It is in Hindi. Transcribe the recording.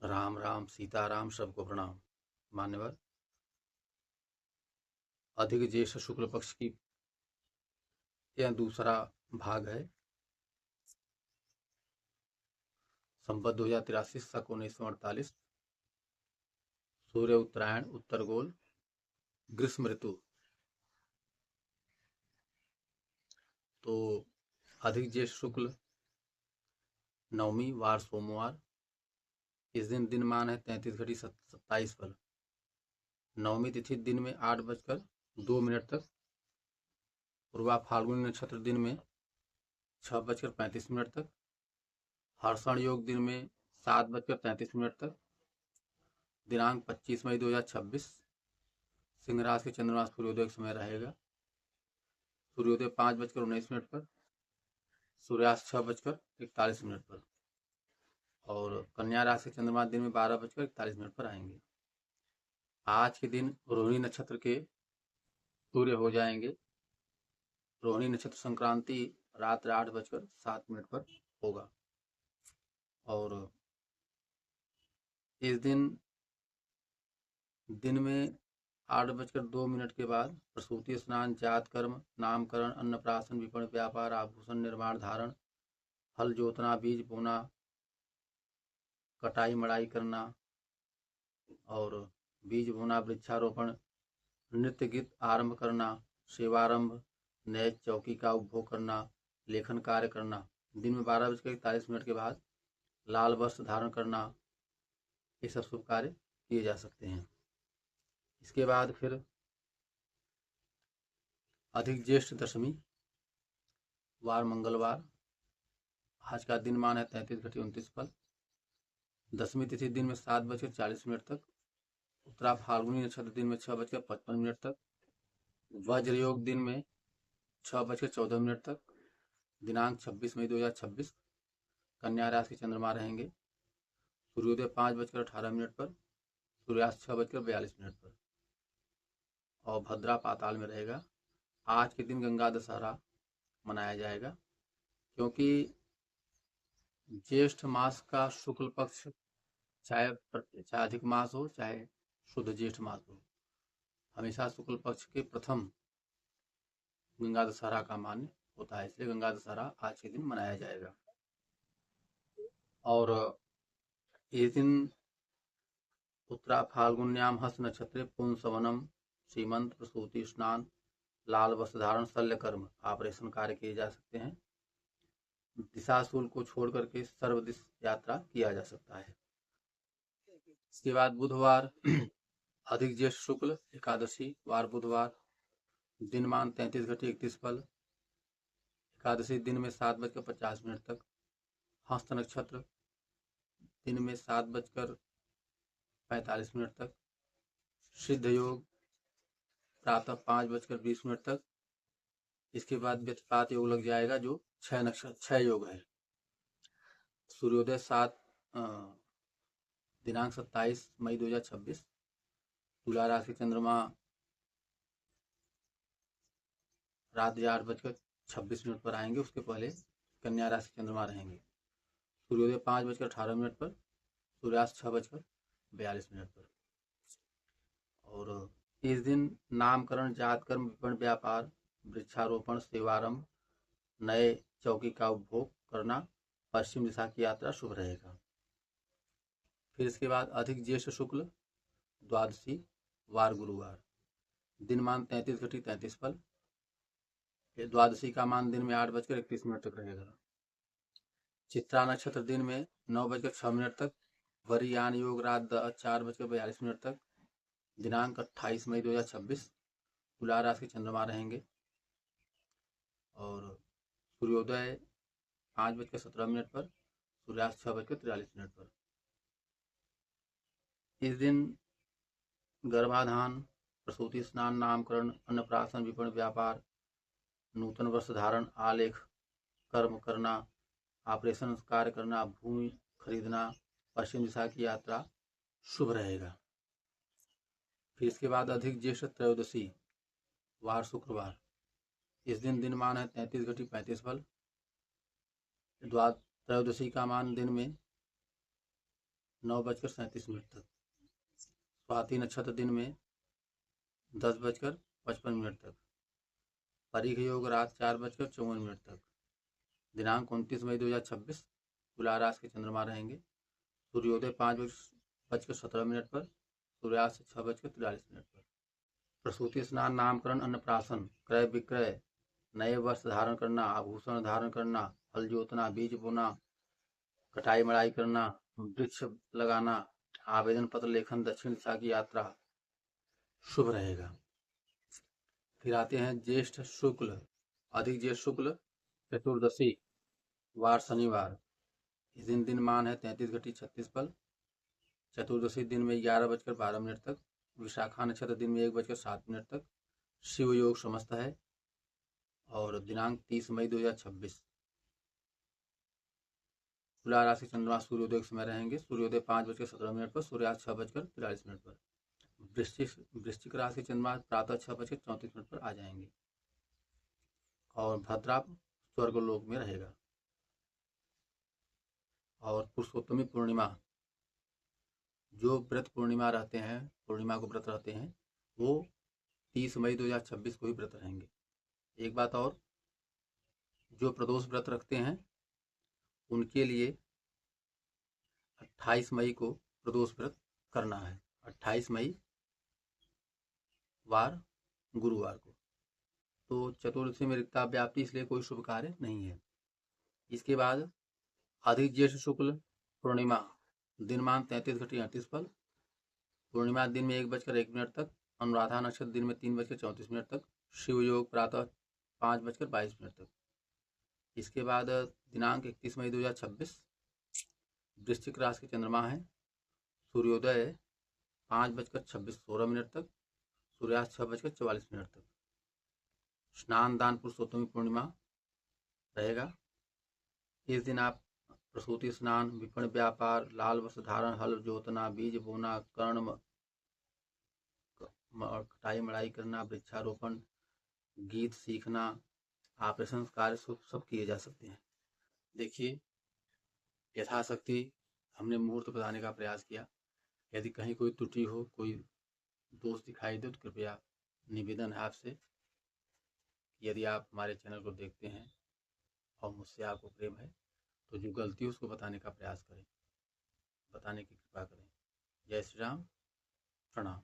राम राम सीताराम सबको प्रणाम। मान्यवर, अधिक ज्येष्ठ शुक्ल पक्ष की यह दूसरा भाग है। संवत 2083 शक 1948, सूर्य उत्तरायण, उत्तर गोल, ग्रीष्म ऋतु। तो अधिक ज्येष्ठ शुक्ल नवमी वार सोमवार। इस दिन दिनमान है 33 पल। नवमी तिथि दिन में 8:02 तक। पूर्वा फाल्गुनी नक्षत्र दिन में 6:35 तक। हर्षण योग दिन में 7:33 तक। दिनांक 25 मई 2026। सिंह राशि के चंद्रमा सूर्योदय समय रहेगा। सूर्योदय 5:19 पर, सूर्यास्त 6:41 पर और कन्या राशि के चंद्रमा दिन में 12:41 पर आएंगे। आज के दिन रोहिणी नक्षत्र के सूर्य हो जाएंगे। रोहिणी नक्षत्र संक्रांति रात 8:07 पर होगा और इस दिन में 8:02 के बाद प्रसूति स्नान, जात कर्म, नामकरण, अन्नप्राशन, विपणन, व्यापार, आभूषण निर्माण, धारण, हल जोतना, बीज बोना, कटाई मड़ाई करना और बीज बोना, वृक्षारोपण, नृत्य गीत आरंभ करना, सेवारंभ, नए चौकी का उपभोग करना, लेखन कार्य करना। दिन में 12:41 के बाद लाल वस्त्र धारण करना, ये सब शुभ कार्य किए जा सकते हैं। इसके बाद फिर अधिक ज्येष्ठ दशमी वार मंगलवार। आज का दिन मान है 33 पल। दशमी तिथि दिन में 7:40 तक। उत्तरा फाल्गुनी नक्षत्र दिन में 6:55 तक। वज्र योग दिन में 6:14 तक। दिनांक 26 मई 2026। कन्या राशि के चंद्रमा रहेंगे। सूर्योदय 5:18 पर, सूर्यास्त 6:42 पर और भद्रा पाताल में रहेगा। आज के दिन गंगा दशहरा मनाया जाएगा, क्योंकि ज्येष्ठ मास का शुक्ल पक्ष चाहे अधिक मास हो चाहे शुद्ध ज्येष्ठ मास हो, हमेशा शुक्ल पक्ष के प्रथम गंगा दशहरा का मान्य होता है। इसलिए गंगा दशहरा आज के दिन मनाया जाएगा। और इस दिन उत्तरा फाल्गुन्याम हस्त नक्षत्र पुंसवनम, सीमंत, प्रसूति स्नान, लाल वस्त्र धारण, शल्य कर्म, ऑपरेशन कार्य किए जा सकते हैं। दिशाशूल को छोड़ करके सर्वदिश यात्रा किया जा सकता है। इसके बाद बुधवार अधिक ज्येष्ठ शुक्ल एकादशी वार बुधवार। दिनमान 33:31 पल। एकादशी दिन में 7:50 तक। हस्त नक्षत्र दिन में 7:45 तक। सिद्ध योग प्रातः 5:20 तक। इसके बाद व्यतिपात योग लग जाएगा, जो 6 योग है। सूर्योदय दिनांक 27 मई 2026। तुला राशि चंद्रमा रात 8:26 पर आएंगे। उसके पहले कन्या राशि चंद्रमा रहेंगे। सूर्योदय 5:18 पर, सूर्यास्त 6:42 पर और इस दिन नामकरण, जात कर्म, विपणन, व्यापार, वृक्षारोपण, सेवारंभ, नए चौकी का उपभोग करना, पश्चिम दिशा की यात्रा शुभ रहेगा। फिर इसके बाद अधिक ज्येष्ठ शुक्ल द्वादशी वार गुरुवार। दिनमान 33:33 पल। द्वादशी का मान दिन में 8:31 तक रहेगा। चित्रा नक्षत्र दिन में 9:06 तक। वरियान योग रात 4:42 तक। दिनांक 28 मई 2026। तुला राशि के चंद्रमा रहेंगे और सूर्योदय 5:17 पर, सूर्यास्त 6:43 पर। इस दिन गर्भाधान, प्रसूति स्नान, नामकरण, अन्नप्राशन, विपणन, व्यापार, नूतन वस्त्र धारण, आलेख कर्म करना, ऑपरेशन कार्य करना, भूमि खरीदना, पश्चिम दिशा की यात्रा शुभ रहेगा। फिर इसके बाद अधिक ज्येष्ठ त्रयोदशी वार शुक्रवार। इस दिन दिनमान है 33:35 पल। त्रयोदशी का मान दिन में 9:37 तक। स्वाति नक्षत्र दिन में 10:55 तक। परीख योग रात 4:54 तक। दिनांक 29 मई 2026। तुला राशि के चंद्रमा रहेंगे। सूर्योदय 5:17 पर, सूर्यास्त 6:43 पर। प्रसूति स्नान, नामकरण, अन्नप्राशन, क्रय विक्रय, नए वस्त्र धारण करना, आभूषण धारण करना, हल जोतना, बीज बोना, कटाई मड़ाई करना, वृक्ष लगाना, आवेदन पत्र लेखन, दक्षिण दिशा की यात्रा शुभ रहेगा। फिर आते हैं ज्येष्ठ शुक्ल, अधिक ज्येष्ठ शुक्ल चतुर्दशी, वार शनिवार। इस दिन मान है 33:36 चतुर्दशी दिन में 11:12 तक। विशाखा नक्षत्र दिन में 1:07 तक। शिव योग समस्त है। और दिनांक 30 मई 2026। तुला राशि चंद्रमा सूर्योदय के समय रहेंगे। सूर्योदय 5:17 पर, सूर्यास्त 6:43 पर। वृश्चिक राशि चंद्रमा प्रातः 6:34 पर आ जाएंगे और भद्रा स्वर्गलोक में रहेगा। और पुरुषोत्तमी पूर्णिमा, जो व्रत पूर्णिमा रहते हैं, पूर्णिमा को व्रत रहते हैं, वो 30 मई 2026 को ही व्रत रहेंगे। एक बात और, जो प्रदोष व्रत रखते हैं उनके लिए 28 मई को प्रदोष व्रत करना है। 28 मई वार गुरुवार को। तो चतुर्दशी में रिक्ता व्याप्ति, इसलिए कोई शुभ कार्य नहीं है। इसके बाद अधिक ज्येष्ठ शुक्ल पूर्णिमा, दिनमान 33:38 पर। पूर्णिमा दिन में 1:01 तक। अनुराधा नक्षत्र दिन में 3:34 तक। शिव योग प्रातः 5:22 तक। इसके बाद दिनांक 31 मई 2026। वृश्चिक राशि के चंद्रमा है। सूर्योदय 5:26 तक। सूर्यास्त 6:44 तक। स्नान दान पुरुषोत्तमी पूर्णिमा रहेगा। इस दिन आप प्रसूति स्नान, विपण व्यापार, लाल वस्त्र धारण, हल जोतना, बीज बोना, कर्ण कटाई मड़ाई करना, वृक्षारोपण, गीत सीखना, ऑपरेशन कार्य सब किए जा सकते हैं। देखिए, यथाशक्ति हमने मुहूर्त बताने का प्रयास किया। यदि कहीं कोई त्रुटि हो, कोई दोष दिखाई दे, तो कृपया निवेदन है आपसे, यदि आप हमारे चैनल को देखते हैं और मुझसे आपको प्रेम है, तो जो गलती है उसको बताने का प्रयास करें, बताने की कृपा करें। जय श्री राम, प्रणाम।